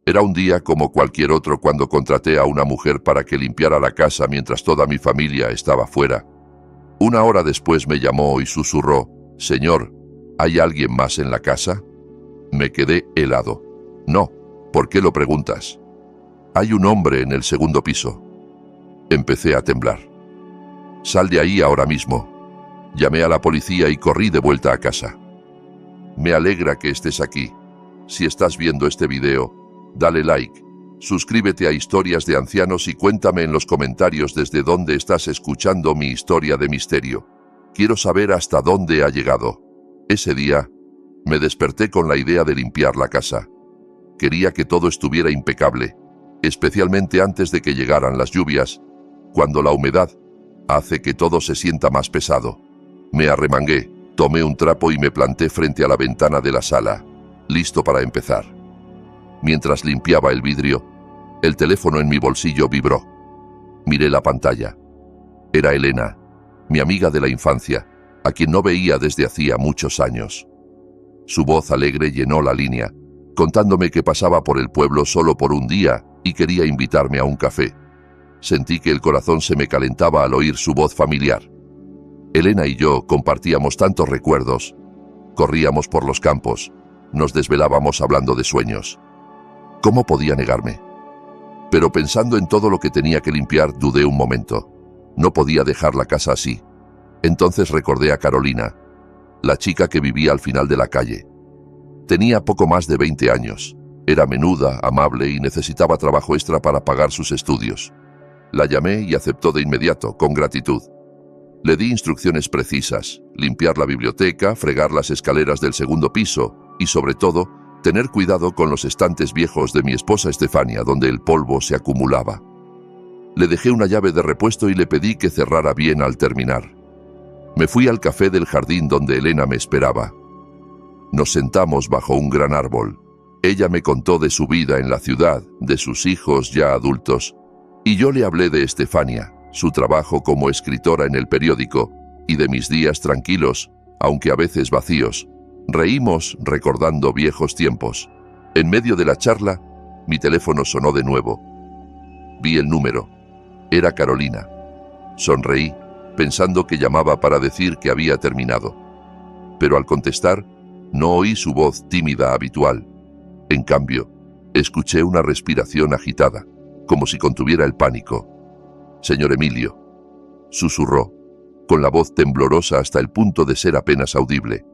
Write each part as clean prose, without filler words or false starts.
Era un día como cualquier otro cuando contraté a una mujer para que limpiara la casa mientras toda mi familia estaba fuera. Una hora después me llamó y susurró: «Señor, ¿hay alguien más en la casa?». Me quedé helado. «No, ¿por qué lo preguntas?». «Hay un hombre en el segundo piso». Empecé a temblar. «Sal de ahí ahora mismo». Llamé a la policía y corrí de vuelta a casa. Me alegra que estés aquí. Si estás viendo este video, dale like, suscríbete a Historias de Ancianos y cuéntame en los comentarios desde dónde estás escuchando mi historia de misterio. Quiero saber hasta dónde ha llegado. Ese día, me desperté con la idea de limpiar la casa. Quería que todo estuviera impecable, especialmente antes de que llegaran las lluvias, cuando la humedad hace que todo se sienta más pesado. Me arremangué, tomé un trapo y me planté frente a la ventana de la sala, listo para empezar. Mientras limpiaba el vidrio, el teléfono en mi bolsillo vibró. Miré la pantalla. Era Elena, mi amiga de la infancia, a quien no veía desde hacía muchos años. Su voz alegre llenó la línea, contándome que pasaba por el pueblo solo por un día y quería invitarme a un café. Sentí que el corazón se me calentaba al oír su voz familiar. Elena y yo compartíamos tantos recuerdos. Corríamos por los campos, nos desvelábamos hablando de sueños. ¿Cómo podía negarme? Pero pensando en todo lo que tenía que limpiar, dudé un momento. No podía dejar la casa así. Entonces recordé a Carolina, la chica que vivía al final de la calle. Tenía poco más de 20 años. Era menuda, amable y necesitaba trabajo extra para pagar sus estudios. La llamé y aceptó de inmediato, con gratitud. Le di instrucciones precisas: limpiar la biblioteca, fregar las escaleras del segundo piso y, sobre todo, tener cuidado con los estantes viejos de mi esposa Estefania, donde el polvo se acumulaba. Le dejé una llave de repuesto y le pedí que cerrara bien al terminar. Me fui al café del jardín donde Elena me esperaba. Nos sentamos bajo un gran árbol. Ella me contó de su vida en la ciudad, de sus hijos ya adultos, y yo le hablé de Estefania, su trabajo como escritora en el periódico, y de mis días tranquilos, aunque a veces vacíos. Reímos recordando viejos tiempos. En medio de la charla, mi teléfono sonó de nuevo. Vi el número. Era Carolina. Sonreí, pensando que llamaba para decir que había terminado. Pero al contestar, no oí su voz tímida habitual. En cambio, escuché una respiración agitada, como si contuviera el pánico. «Señor Emilio», susurró, con la voz temblorosa hasta el punto de ser apenas audible.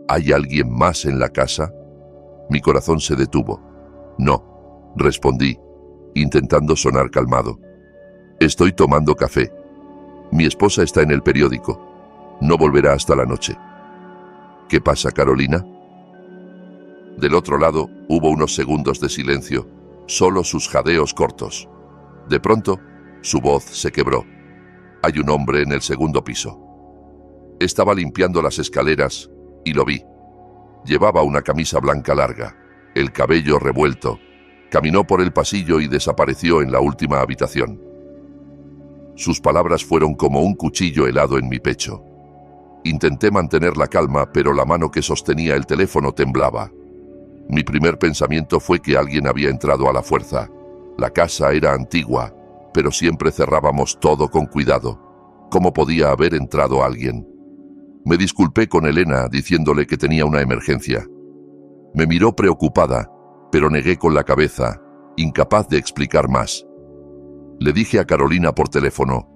«¿Hay alguien más en la casa?». Mi corazón se detuvo. «No», respondí, intentando sonar calmado. «Estoy tomando café. Mi esposa está en el periódico. No volverá hasta la noche». «¿Qué pasa, Carolina?». Del otro lado hubo unos segundos de silencio, solo sus jadeos cortos. De pronto, su voz se quebró. «Hay un hombre en el segundo piso». Estaba limpiando las escaleras y lo vi. Llevaba una camisa blanca larga, el cabello revuelto. Caminó por el pasillo y desapareció en la última habitación. Sus palabras fueron como un cuchillo helado en mi pecho. Intenté mantener la calma, pero la mano que sostenía el teléfono temblaba. Mi primer pensamiento fue que alguien había entrado a la fuerza. La casa era antigua, pero siempre cerrábamos todo con cuidado. ¿Cómo podía haber entrado alguien? Me disculpé con Elena diciéndole que tenía una emergencia. Me miró preocupada, pero negué con la cabeza, incapaz de explicar más. Le dije a Carolina por teléfono: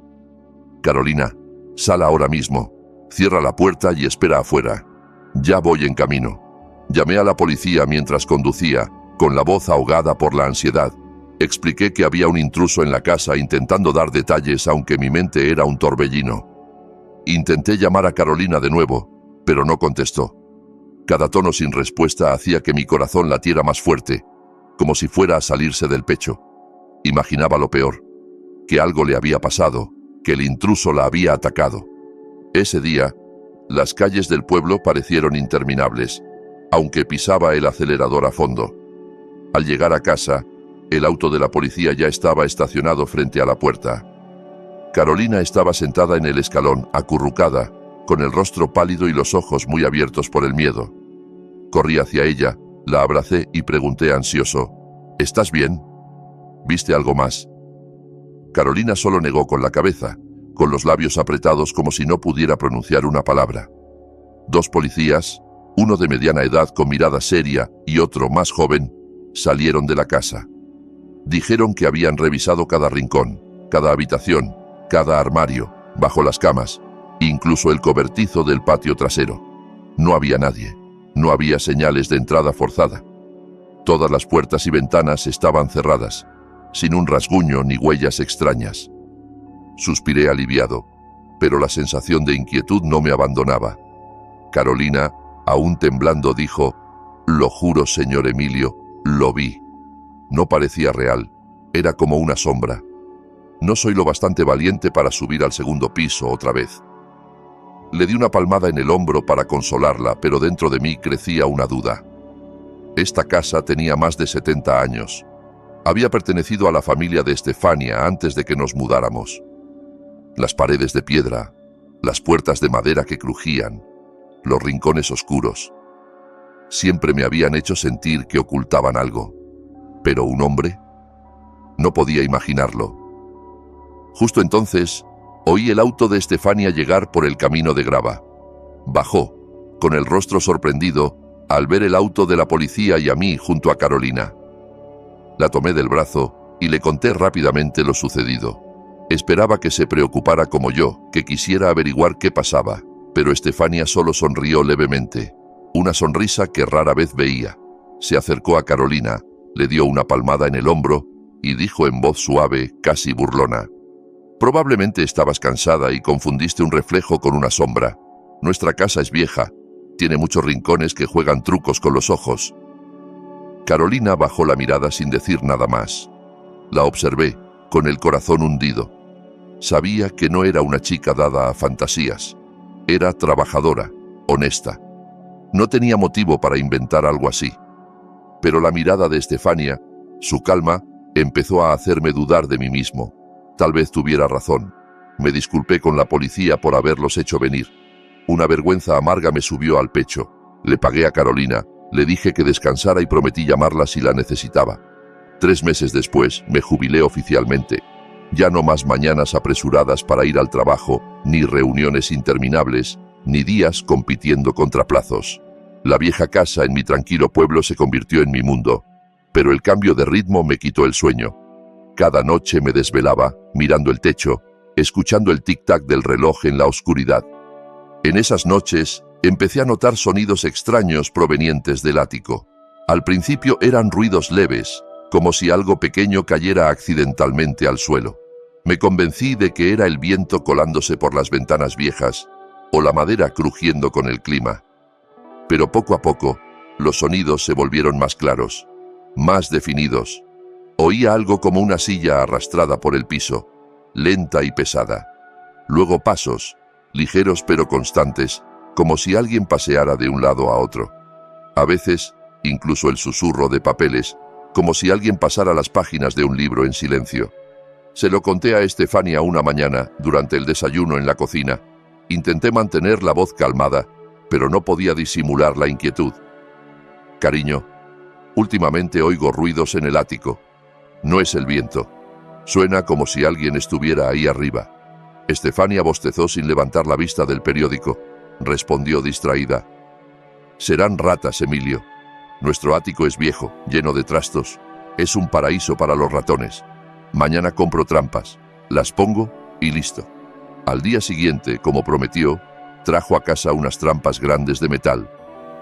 «Carolina, sal ahora mismo, cierra la puerta y espera afuera. Ya voy en camino». Llamé a la policía mientras conducía, con la voz ahogada por la ansiedad. Expliqué que había un intruso en la casa intentando dar detalles, aunque mi mente era un torbellino. Intenté llamar a Carolina de nuevo, pero no contestó. Cada tono sin respuesta hacía que mi corazón latiera más fuerte, como si fuera a salirse del pecho. Imaginaba lo peor, que algo le había pasado, que el intruso la había atacado. Ese día, las calles del pueblo parecieron interminables, aunque pisaba el acelerador a fondo. Al llegar a casa, el auto de la policía ya estaba estacionado frente a la puerta. Carolina estaba sentada en el escalón, acurrucada, con el rostro pálido y los ojos muy abiertos por el miedo. Corrí hacia ella, la abracé y pregunté ansioso: ¿Estás bien? ¿Viste algo más? Carolina solo negó con la cabeza, con los labios apretados como si no pudiera pronunciar una palabra. Dos policías, uno de mediana edad con mirada seria y otro más joven, salieron de la casa. Dijeron que habían revisado cada rincón, cada habitación, cada armario, bajo las camas, incluso el cobertizo del patio trasero. No había nadie, no había señales de entrada forzada. Todas las puertas y ventanas estaban cerradas, sin un rasguño ni huellas extrañas. Suspiré aliviado, pero la sensación de inquietud no me abandonaba. Carolina, aún temblando, dijo: «Lo juro, señor Emilio, lo vi. No parecía real, era como una sombra. No soy lo bastante valiente para subir al segundo piso otra vez». Le di una palmada en el hombro para consolarla, pero dentro de mí crecía una duda. Esta casa tenía más de 70 años. Había pertenecido a la familia de Estefania antes de que nos mudáramos. Las paredes de piedra, las puertas de madera que crujían, los rincones oscuros. Siempre me habían hecho sentir que ocultaban algo. ¿Pero un hombre? No podía imaginarlo. Justo entonces, oí el auto de Estefania llegar por el camino de grava. Bajó, con el rostro sorprendido, al ver el auto de la policía y a mí junto a Carolina. La tomé del brazo y le conté rápidamente lo sucedido. Esperaba que se preocupara como yo, que quisiera averiguar qué pasaba, pero Estefania solo sonrió levemente, una sonrisa que rara vez veía. Se acercó a Carolina, le dio una palmada en el hombro y dijo en voz suave, casi burlona: «Probablemente estabas cansada y confundiste un reflejo con una sombra. Nuestra casa es vieja, tiene muchos rincones que juegan trucos con los ojos». Carolina bajó la mirada sin decir nada más. La observé, con el corazón hundido. Sabía que no era una chica dada a fantasías. Era trabajadora, honesta. No tenía motivo para inventar algo así. Pero la mirada de Estefania, su calma, empezó a hacerme dudar de mí mismo. Tal vez tuviera razón. Me disculpé con la policía por haberlos hecho venir. Una vergüenza amarga me subió al pecho. Le pagué a Carolina, le dije que descansara y prometí llamarla si la necesitaba. 3 meses después me jubilé oficialmente. Ya no más mañanas apresuradas para ir al trabajo, ni reuniones interminables, ni días compitiendo contra plazos. La vieja casa en mi tranquilo pueblo se convirtió en mi mundo, pero el cambio de ritmo me quitó el sueño. Cada noche me desvelaba, mirando el techo, escuchando el tic-tac del reloj en la oscuridad. En esas noches empecé a notar sonidos extraños provenientes del ático. Al principio eran ruidos leves, como si algo pequeño cayera accidentalmente al suelo. Me convencí de que era el viento colándose por las ventanas viejas o la madera crujiendo con el clima. Pero poco a poco, los sonidos se volvieron más claros, más definidos. Oía algo como una silla arrastrada por el piso, lenta y pesada. Luego pasos, ligeros pero constantes, como si alguien paseara de un lado a otro. A veces, incluso el susurro de papeles, como si alguien pasara las páginas de un libro en silencio. Se lo conté a Estefania una mañana, durante el desayuno en la cocina. Intenté mantener la voz calmada, pero no podía disimular la inquietud. «Cariño, últimamente oigo ruidos en el ático. No es el viento. Suena como si alguien estuviera ahí arriba». Estefania bostezó sin levantar la vista del periódico. Respondió distraída: «Serán ratas, Emilio. Nuestro ático es viejo, lleno de trastos. Es un paraíso para los ratones. Mañana compro trampas, las pongo y listo». Al día siguiente, como prometió, trajo a casa unas trampas grandes de metal,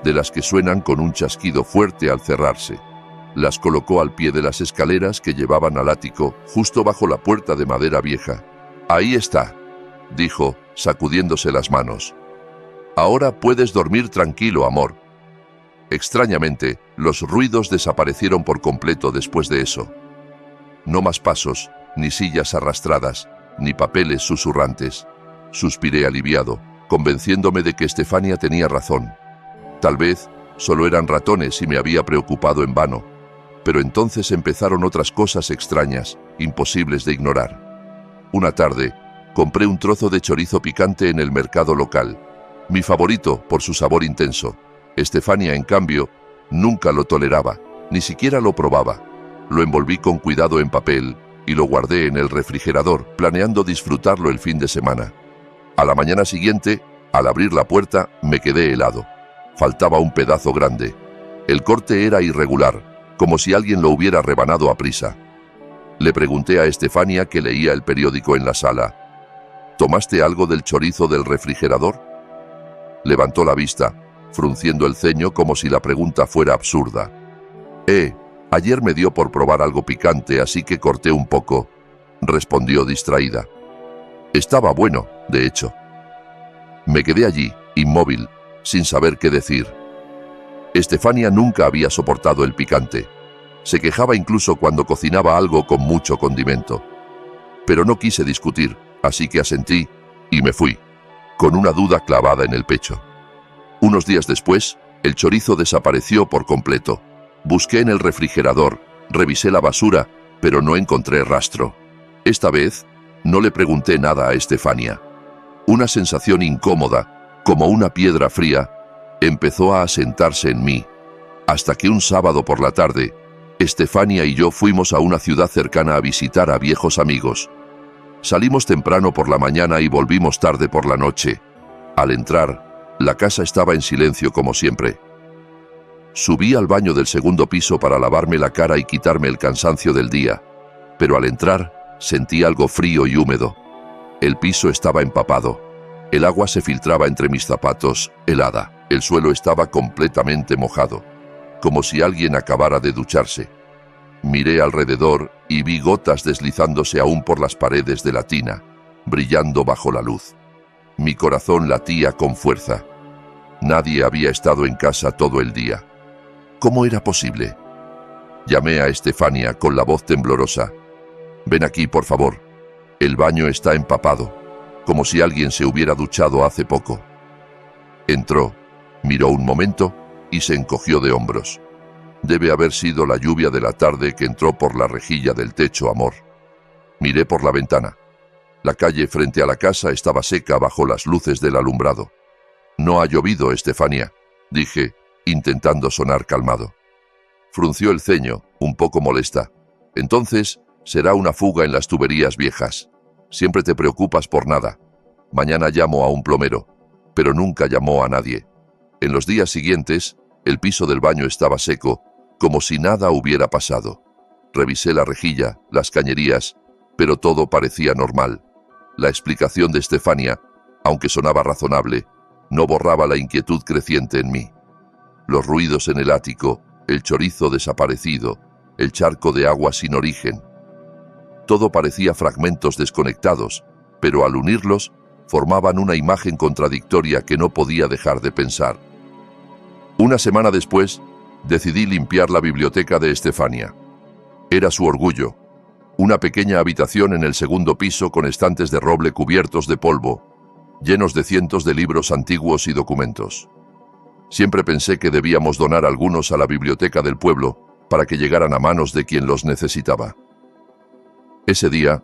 de las que suenan con un chasquido fuerte al cerrarse. Las colocó al pie de las escaleras que llevaban al ático, justo bajo la puerta de madera vieja. «Ahí está», dijo, sacudiéndose las manos. «Ahora puedes dormir tranquilo, amor». Extrañamente, los ruidos desaparecieron por completo después de eso. No más pasos, ni sillas arrastradas, ni papeles susurrantes. Suspiré aliviado, convenciéndome de que Estefania tenía razón. Tal vez solo eran ratones y me había preocupado en vano. Pero entonces empezaron otras cosas extrañas, imposibles de ignorar. Una tarde, compré un trozo de chorizo picante en el mercado local. Mi favorito por su sabor intenso. Estefania, en cambio, nunca lo toleraba, ni siquiera lo probaba. Lo envolví con cuidado en papel y lo guardé en el refrigerador, planeando disfrutarlo el fin de semana. A la mañana siguiente, al abrir la puerta, me quedé helado. Faltaba un pedazo grande. El corte era irregular, como si alguien lo hubiera rebanado a prisa. Le pregunté a Estefania, que leía el periódico en la sala: ¿tomaste algo del chorizo del refrigerador? Levantó la vista, frunciendo el ceño como si la pregunta fuera absurda. Ayer me dio por probar algo picante, así que corté un poco, respondió distraída. Estaba bueno, de hecho. Me quedé allí, inmóvil, sin saber qué decir. Estefania nunca había soportado el picante. Se quejaba incluso cuando cocinaba algo con mucho condimento. Pero no quise discutir, así que asentí y me fui, con una duda clavada en el pecho. Unos días después, el chorizo desapareció por completo. Busqué en el refrigerador, revisé la basura, pero no encontré rastro. Esta vez, no le pregunté nada a Estefania. Una sensación incómoda, como una piedra fría, empezó a asentarse en mí, hasta que un sábado por la tarde, Estefania y yo fuimos a una ciudad cercana a visitar a viejos amigos. Salimos temprano por la mañana y volvimos tarde por la noche. Al entrar, la casa estaba en silencio como siempre. Subí al baño del segundo piso para lavarme la cara y quitarme el cansancio del día, pero al entrar sentí algo frío y húmedo. El piso estaba empapado. El agua se filtraba entre mis zapatos, helada. El suelo estaba completamente mojado, como si alguien acabara de ducharse. Miré alrededor y vi gotas deslizándose aún por las paredes de la tina, brillando bajo la luz. Mi corazón latía con fuerza. Nadie había estado en casa todo el día. ¿Cómo era posible? Llamé a Estefania con la voz temblorosa. Ven aquí, por favor. El baño está empapado, como si alguien se hubiera duchado hace poco. Entró, miró un momento y se encogió de hombros. Debe haber sido la lluvia de la tarde que entró por la rejilla del techo, amor. Miré por la ventana. La calle frente a la casa estaba seca bajo las luces del alumbrado. No ha llovido, Estefania, dije, intentando sonar calmado. Frunció el ceño, un poco molesta. Entonces, será una fuga en las tuberías viejas. Siempre te preocupas por nada. Mañana llamo a un plomero, pero nunca llamó a nadie. En los días siguientes, el piso del baño estaba seco, como si nada hubiera pasado. Revisé la rejilla, las cañerías, pero todo parecía normal. La explicación de Estefania, aunque sonaba razonable, no borraba la inquietud creciente en mí. Los ruidos en el ático, el chorizo desaparecido, el charco de agua sin origen. Todo parecía fragmentos desconectados, pero al unirlos, formaban una imagen contradictoria que no podía dejar de pensar. Una semana después, decidí limpiar la biblioteca de Estefania. Era su orgullo. Una pequeña habitación en el segundo piso con estantes de roble cubiertos de polvo, llenos de cientos de libros antiguos y documentos. Siempre pensé que debíamos donar algunos a la biblioteca del pueblo para que llegaran a manos de quien los necesitaba. Ese día,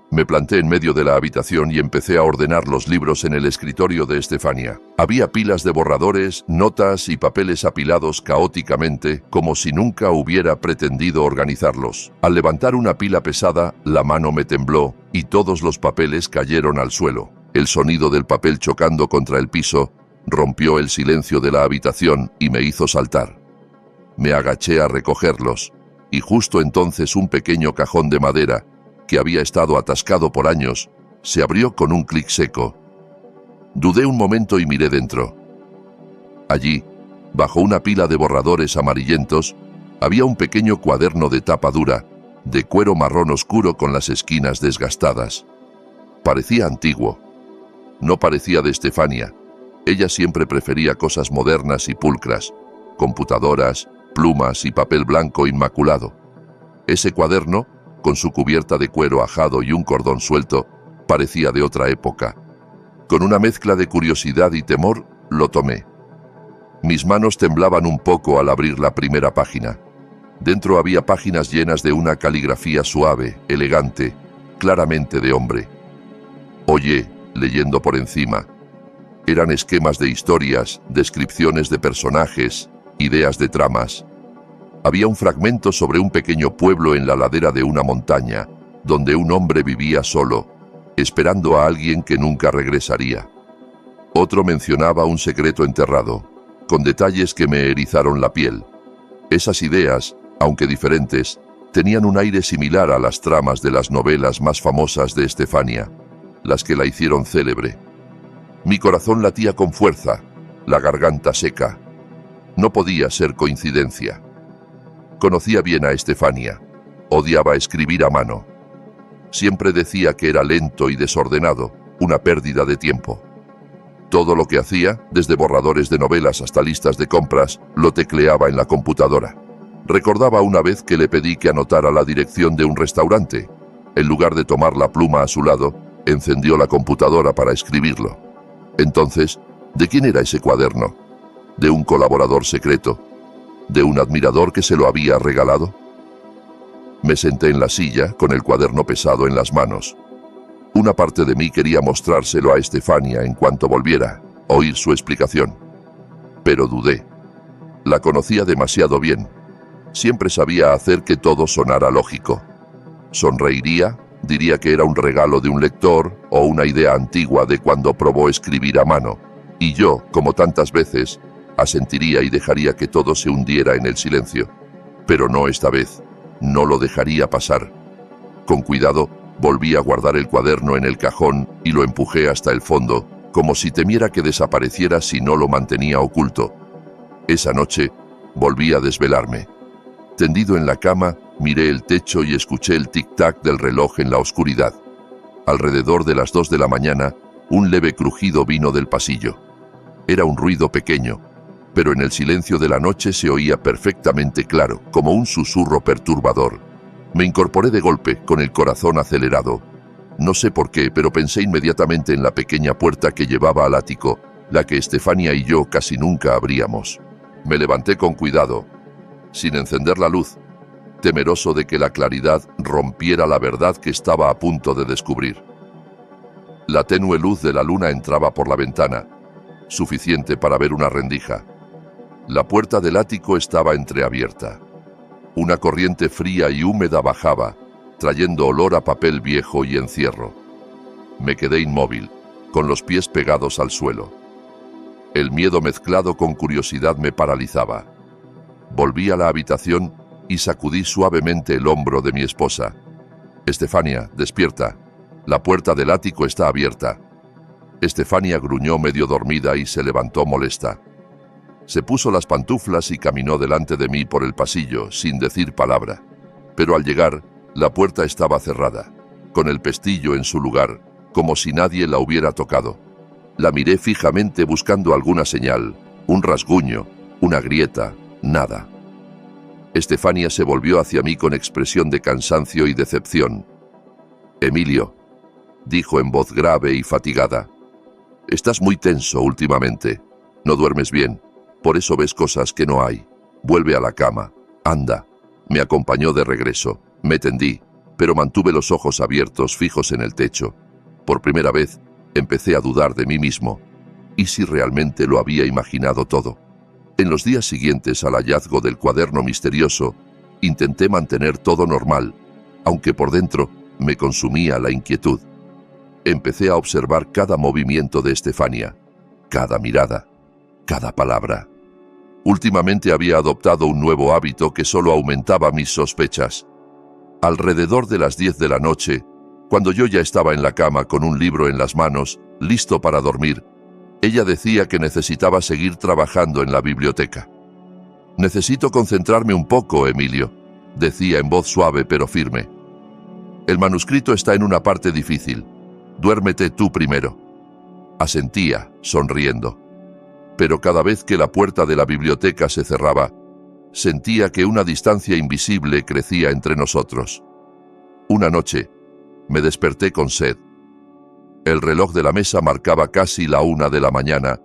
me planté en medio de la habitación y empecé a ordenar los libros en el escritorio de Estefania. Había pilas de borradores, notas y papeles apilados caóticamente, como si nunca hubiera pretendido organizarlos. Al levantar una pila pesada, la mano me tembló y todos los papeles cayeron al suelo. El sonido del papel chocando contra el piso rompió el silencio de la habitación y me hizo saltar. Me agaché a recogerlos, y justo entonces un pequeño cajón de madera, que había estado atascado por años, se abrió con un clic seco. Dudé un momento y miré dentro. Allí, bajo una pila de borradores amarillentos, había un pequeño cuaderno de tapa dura, de cuero marrón oscuro con las esquinas desgastadas. Parecía antiguo. No parecía de Estefania. Ella siempre prefería cosas modernas y pulcras, computadoras, plumas y papel blanco inmaculado. Ese cuaderno, con su cubierta de cuero ajado y un cordón suelto, parecía de otra época. Con una mezcla de curiosidad y temor, lo tomé. Mis manos temblaban un poco al abrir la primera página. Dentro había páginas llenas de una caligrafía suave, elegante, claramente de hombre. Oye, leyendo por encima. Eran esquemas de historias, descripciones de personajes, ideas de tramas. Había un fragmento sobre un pequeño pueblo en la ladera de una montaña, donde un hombre vivía solo, esperando a alguien que nunca regresaría. Otro mencionaba un secreto enterrado, con detalles que me erizaron la piel. Esas ideas, aunque diferentes, tenían un aire similar a las tramas de las novelas más famosas de Estefania, las que la hicieron célebre. Mi corazón latía con fuerza, la garganta seca. No podía ser coincidencia. Conocía bien a Estefania. Odiaba escribir a mano. Siempre decía que era lento y desordenado, una pérdida de tiempo. Todo lo que hacía, desde borradores de novelas hasta listas de compras, lo tecleaba en la computadora. Recordaba una vez que le pedí que anotara la dirección de un restaurante. En lugar de tomar la pluma a su lado, encendió la computadora para escribirlo. Entonces, ¿de quién era ese cuaderno? ¿De un colaborador secreto? ¿De un admirador que se lo había regalado? Me senté en la silla, con el cuaderno pesado en las manos. Una parte de mí quería mostrárselo a Estefania en cuanto volviera, oír su explicación. Pero dudé. La conocía demasiado bien. Siempre sabía hacer que todo sonara lógico. Sonreiría, diría que era un regalo de un lector o una idea antigua de cuando probó escribir a mano. Y yo, como tantas veces, asentiría y dejaría que todo se hundiera en el silencio. Pero no esta vez. No lo dejaría pasar. Con cuidado, volví a guardar el cuaderno en el cajón y lo empujé hasta el fondo, como si temiera que desapareciera si no lo mantenía oculto. Esa noche, volví a desvelarme. Tendido en la cama, miré el techo y escuché el tic-tac del reloj en la oscuridad. Alrededor de las 2 de la mañana, un leve crujido vino del pasillo. Era un ruido pequeño, pero en el silencio de la noche se oía perfectamente claro, como un susurro perturbador. Me incorporé de golpe, con el corazón acelerado. No sé por qué, pero pensé inmediatamente en la pequeña puerta que llevaba al ático, la que Estefania y yo casi nunca abríamos. Me levanté con cuidado, sin encender la luz, temeroso de que la claridad rompiera la verdad que estaba a punto de descubrir. La tenue luz de la luna entraba por la ventana, suficiente para ver una rendija. La puerta del ático estaba entreabierta. Una corriente fría y húmeda bajaba, trayendo olor a papel viejo y encierro. Me quedé inmóvil, con los pies pegados al suelo. El miedo mezclado con curiosidad me paralizaba. Volví a la habitación y sacudí suavemente el hombro de mi esposa. «Estefania, despierta. La puerta del ático está abierta». Estefania gruñó medio dormida y se levantó molesta. Se puso las pantuflas y caminó delante de mí por el pasillo, sin decir palabra. Pero al llegar, la puerta estaba cerrada, con el pestillo en su lugar, como si nadie la hubiera tocado. La miré fijamente buscando alguna señal, un rasguño, una grieta, nada. Estefania se volvió hacia mí con expresión de cansancio y decepción. «Emilio», dijo en voz grave y fatigada, «estás muy tenso últimamente. No duermes bien. Por eso ves cosas que no hay. Vuelve a la cama. Anda». Me acompañó de regreso. Me tendí, pero mantuve los ojos abiertos, fijos en el techo. Por primera vez, empecé a dudar de mí mismo. ¿Y si realmente lo había imaginado todo? En los días siguientes al hallazgo del cuaderno misterioso, intenté mantener todo normal, aunque por dentro me consumía la inquietud. Empecé a observar cada movimiento de Estefania, cada mirada, cada palabra. Últimamente había adoptado un nuevo hábito que solo aumentaba mis sospechas. Alrededor de las 10 de la noche, cuando yo ya estaba en la cama con un libro en las manos, listo para dormir, ella decía que necesitaba seguir trabajando en la biblioteca. «Necesito concentrarme un poco, Emilio», decía en voz suave pero firme. «El manuscrito está en una parte difícil. Duérmete tú primero». Asentía, sonriendo. Pero cada vez que la puerta de la biblioteca se cerraba, sentía que una distancia invisible crecía entre nosotros. Una noche, me desperté con sed. El reloj de la mesa marcaba casi la 1 de la mañana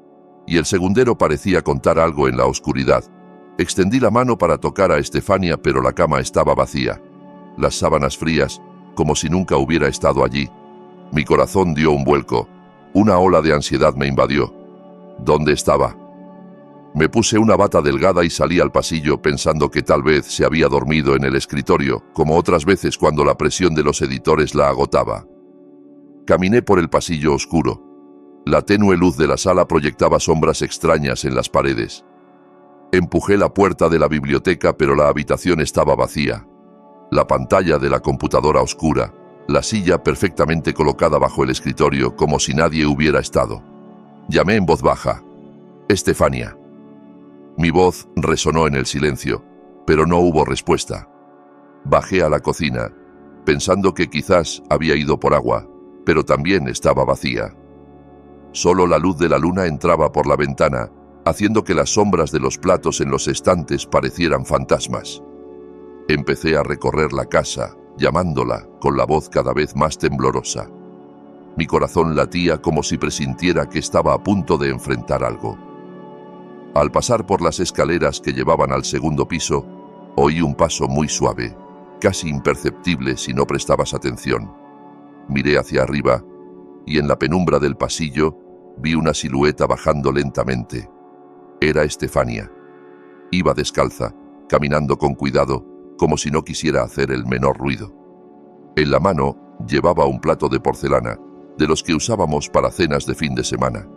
y el segundero parecía contar algo en la oscuridad. Extendí la mano para tocar a Estefania, pero la cama estaba vacía. Las sábanas frías, como si nunca hubiera estado allí. Mi corazón dio un vuelco. Una ola de ansiedad me invadió. ¿Dónde estaba? Me puse una bata delgada y salí al pasillo pensando que tal vez se había dormido en el escritorio, como otras veces cuando la presión de los editores la agotaba. Caminé por el pasillo oscuro. La tenue luz de la sala proyectaba sombras extrañas en las paredes. Empujé la puerta de la biblioteca, pero la habitación estaba vacía. La pantalla de la computadora oscura, la silla perfectamente colocada bajo el escritorio como si nadie hubiera estado. Llamé en voz baja. «Estefania». Mi voz resonó en el silencio, pero no hubo respuesta. Bajé a la cocina, pensando que quizás había ido por agua, pero también estaba vacía. Solo la luz de la luna entraba por la ventana, haciendo que las sombras de los platos en los estantes parecieran fantasmas. Empecé a recorrer la casa, llamándola con la voz cada vez más temblorosa. Mi corazón latía como si presintiera que estaba a punto de enfrentar algo. Al pasar por las escaleras que llevaban al segundo piso, oí un paso muy suave, casi imperceptible si no prestabas atención. Miré hacia arriba y en la penumbra del pasillo vi una silueta bajando lentamente. Era Estefania. Iba descalza, caminando con cuidado, como si no quisiera hacer el menor ruido. En la mano llevaba un plato de porcelana, de los que usábamos para cenas de fin de semana.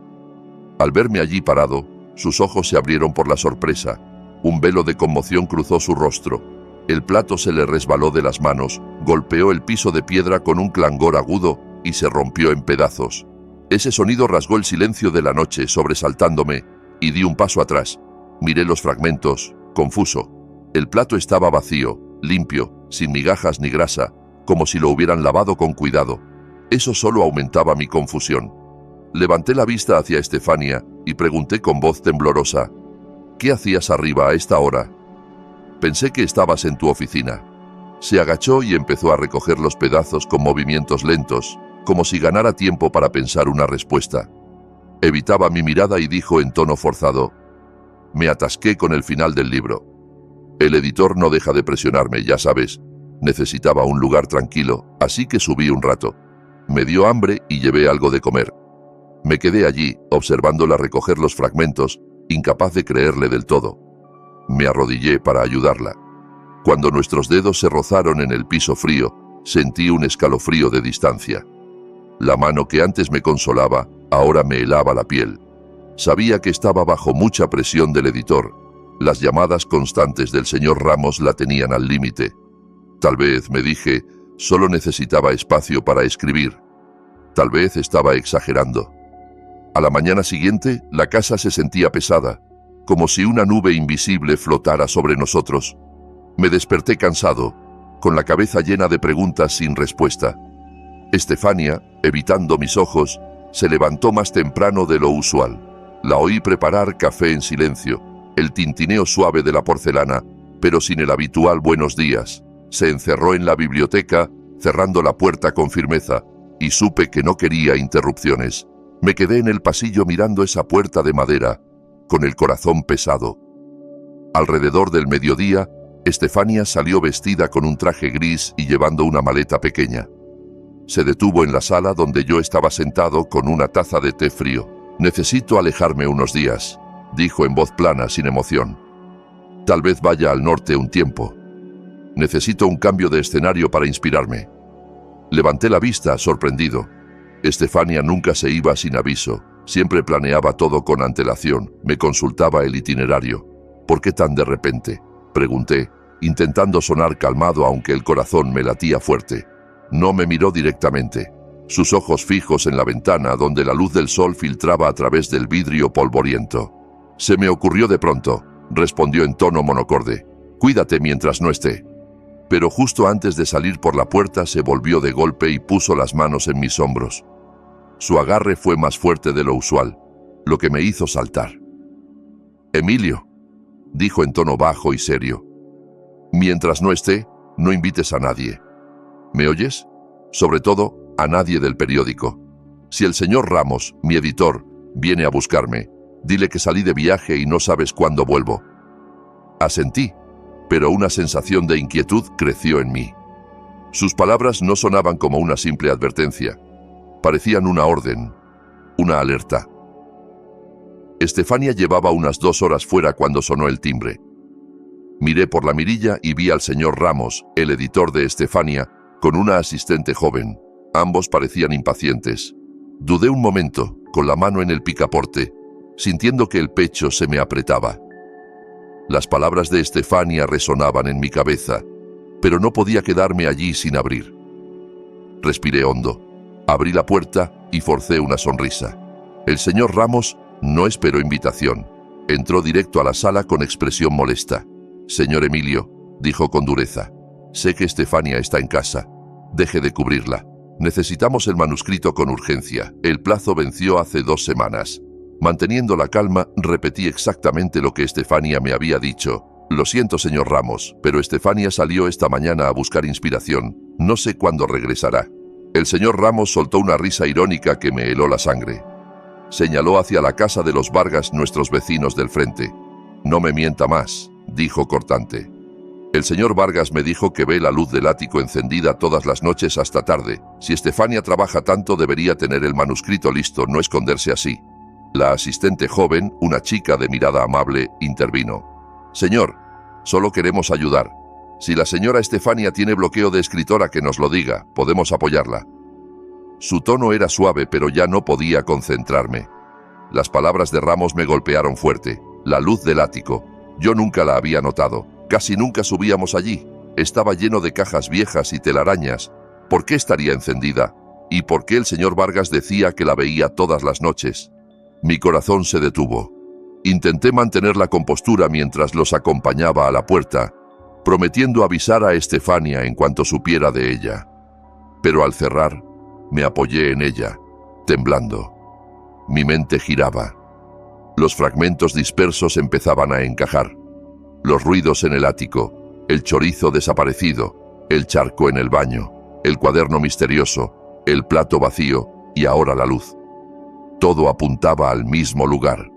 Al verme allí parado, sus ojos se abrieron por la sorpresa. Un velo de conmoción cruzó su rostro. El plato se le resbaló de las manos, golpeó el piso de piedra con un clangor agudo y se rompió en pedazos. Ese sonido rasgó el silencio de la noche, sobresaltándome, y di un paso atrás. Miré los fragmentos, confuso. El plato estaba vacío, limpio, sin migajas ni grasa, como si lo hubieran lavado con cuidado. Eso solo aumentaba mi confusión. Levanté la vista hacia Estefania y pregunté con voz temblorosa: «¿Qué hacías arriba a esta hora?» «Pensé que estabas en tu oficina». Se agachó y empezó a recoger los pedazos con movimientos lentos, como si ganara tiempo para pensar una respuesta. Evitaba mi mirada y dijo en tono forzado: «Me atasqué con el final del libro. El editor no deja de presionarme, ya sabes. Necesitaba un lugar tranquilo, así que subí un rato. Me dio hambre y llevé algo de comer. Me quedé allí, observándola recoger los fragmentos, incapaz de creerle del todo. Me arrodillé para ayudarla. Cuando nuestros dedos se rozaron en el piso frío, sentí un escalofrío de distancia. La mano que antes me consolaba, ahora me helaba la piel. Sabía que estaba bajo mucha presión del editor. Las llamadas constantes del señor Ramos la tenían al límite. Tal vez, me dije, solo necesitaba espacio para escribir. Tal vez estaba exagerando. A la mañana siguiente, la casa se sentía pesada, como si una nube invisible flotara sobre nosotros. Me desperté cansado, con la cabeza llena de preguntas sin respuesta. Estefania, evitando mis ojos, se levantó más temprano de lo usual. La oí preparar café en silencio, el tintineo suave de la porcelana, pero sin el habitual buenos días. Se encerró en la biblioteca, cerrando la puerta con firmeza, y supe que no quería interrupciones. Me quedé en el pasillo mirando esa puerta de madera, con el corazón pesado. Alrededor del mediodía, Estefania salió vestida con un traje gris y llevando una maleta pequeña. Se detuvo en la sala donde yo estaba sentado con una taza de té frío. «Necesito alejarme unos días», dijo en voz plana, sin emoción. «Tal vez vaya al norte un tiempo. Necesito un cambio de escenario para inspirarme». Levanté la vista, sorprendido. Estefania nunca se iba sin aviso. Siempre planeaba todo con antelación. Me consultaba el itinerario. «¿Por qué tan de repente?», pregunté, intentando sonar calmado aunque el corazón me latía fuerte. No me miró directamente. Sus ojos fijos en la ventana donde la luz del sol filtraba a través del vidrio polvoriento. «Se me ocurrió de pronto», respondió en tono monocorde. «Cuídate mientras no esté». Pero justo antes de salir por la puerta se volvió de golpe y puso las manos en mis hombros. Su agarre fue más fuerte de lo usual, lo que me hizo saltar. «Emilio», dijo en tono bajo y serio, «mientras no esté, no invites a nadie. ¿Me oyes? Sobre todo, a nadie del periódico. Si el señor Ramos, mi editor, viene a buscarme, dile que salí de viaje y no sabes cuándo vuelvo». Asentí, pero una sensación de inquietud creció en mí. Sus palabras no sonaban como una simple advertencia. Parecían una orden, una alerta. Estefania llevaba unas 2 horas fuera cuando sonó el timbre. Miré por la mirilla y vi al señor Ramos, el editor de Estefania, con una asistente joven. Ambos parecían impacientes. Dudé un momento, con la mano en el picaporte, sintiendo que el pecho se me apretaba. Las palabras de Estefania resonaban en mi cabeza, pero no podía quedarme allí sin abrir. Respiré hondo, abrí la puerta y forcé una sonrisa. El señor Ramos no esperó invitación. Entró directo a la sala con expresión molesta. «Señor Emilio», dijo con dureza, «sé que Estefania está en casa. Deje de cubrirla. Necesitamos el manuscrito con urgencia. El plazo venció hace 2 semanas». Manteniendo la calma, repetí exactamente lo que Estefania me había dicho. «Lo siento, señor Ramos, pero Estefania salió esta mañana a buscar inspiración. No sé cuándo regresará». El señor Ramos soltó una risa irónica que me heló la sangre. Señaló hacia la casa de los Vargas, nuestros vecinos del frente. «No me mienta más», dijo cortante. «El señor Vargas me dijo que ve la luz del ático encendida todas las noches hasta tarde. Si Estefania trabaja tanto, debería tener el manuscrito listo, no esconderse así». La asistente joven, una chica de mirada amable, intervino. «Señor, solo queremos ayudar. Si la señora Estefania tiene bloqueo de escritora, que nos lo diga, podemos apoyarla». Su tono era suave, pero ya no podía concentrarme. Las palabras de Ramos me golpearon fuerte. La luz del ático. Yo nunca la había notado. Casi nunca subíamos allí. Estaba lleno de cajas viejas y telarañas. ¿Por qué estaría encendida? ¿Y por qué el señor Vargas decía que la veía todas las noches? Mi corazón se detuvo. Intenté mantener la compostura mientras los acompañaba a la puerta, prometiendo avisar a Estefania en cuanto supiera de ella. Pero al cerrar, me apoyé en ella, temblando. Mi mente giraba. Los fragmentos dispersos empezaban a encajar. Los ruidos en el ático, el chorizo desaparecido, el charco en el baño, el cuaderno misterioso, el plato vacío y ahora la luz. Todo apuntaba al mismo lugar,